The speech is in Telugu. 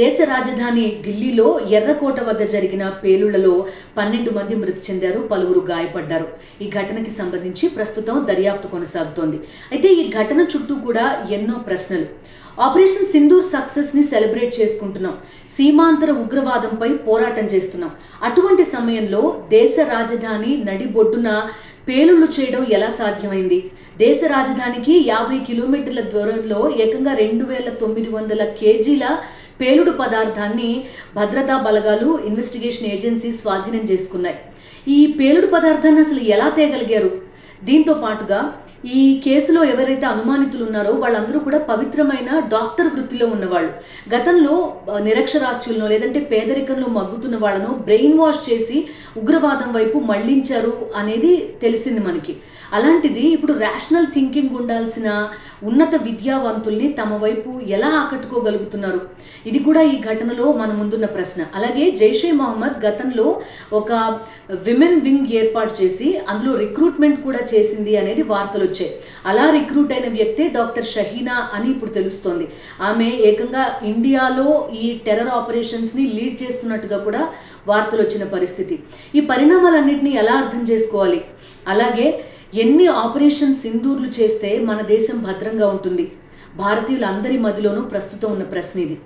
దేశ రాజధాని ఢిల్లీలో ఎర్రకోట వద్ద జరిగిన పేలుళ్లలో 12 మంది మృతి చెందారు, పలువురు గాయపడ్డారు. ఈ ఘటనకి సంబంధించి ప్రస్తుతం దర్యాప్తు కొనసాగుతోంది. అయితే ఈ ఘటన చుట్టూ కూడా ఎన్నో ప్రశ్నలు. ఆపరేషన్ సింధూర్ సక్సెస్ ని సెలబ్రేట్ చేసుకుంటున్నాం. సీమాంతర ఉగ్రవాదంపై పోరాటం చేస్తున్నాం. అటువంటి సమయంలో దేశ రాజధాని నడిబొడ్డున పేలుళ్లు చేయడం ఎలా సాధ్యమైంది? దేశ రాజధానికి 50 కిలోమీటర్ల దూరంలో ఏకంగా 2900 కేజీల పేలుడు పదార్థాన్ని భద్రతా బలగాలు, ఇన్వెస్టిగేషన్ ఏజెన్సీ స్వాధీనం చేసుకున్నాయి. ఈ పేలుడు పదార్థాన్ని అసలు ఎలా తేగలిగారు? దీంతో పాటుగా ఈ కేసులో ఎవరైతే అనుమానితులు ఉన్నారో వాళ్ళందరూ కూడా పవిత్రమైన డాక్టర్ వృత్తిలో ఉన్నవాళ్ళు. గతంలో నిరక్షరాస్యులను లేదంటే పేదరికంలో మగ్గుతున్న వాళ్ళను బ్రెయిన్ వాష్ చేసి ఉగ్రవాదం వైపు మళ్లించారు అనేది తెలిసింది మనకి. అలాంటిది ఇప్పుడు రేషనల్ థింకింగ్ ఉండాల్సిన ఉన్నత విద్యావంతుల్ని తమ వైపు ఎలా ఆకట్టుకోగలుగుతున్నారు? ఇది కూడా ఈ ఘటనలో మన ముందున్న ప్రశ్న. అలాగే జైషే మహమ్మద్ గతంలో ఒక విమెన్ వింగ్ ఏర్పాటు చేసి అందులో రిక్రూట్మెంట్ కూడా చేసింది అనేది వార్తలు వచ్చాయి. అలా రిక్రూట్ అయిన వ్యక్తే డాక్టర్ షహీనా అని ఇప్పుడు తెలుస్తోంది. ఆమె ఏకంగా ఇండియాలో ఈ టెర్రర్ ఆపరేషన్స్ ని లీడ్ చేస్తున్నట్టుగా కూడా వార్తలు వచ్చిన పరిస్థితి. ఈ పరిణామాలన్నింటినీ ఎలా అర్థం చేసుకోవాలి? అలాగే ఎన్ని ఆపరేషన్ సింధూర్లు చేస్తే మన దేశం భద్రంగా ఉంటుంది? భారతీయులందరి మధ్యలోనూ ప్రస్తుతం ఉన్న ప్రశ్న ఇది.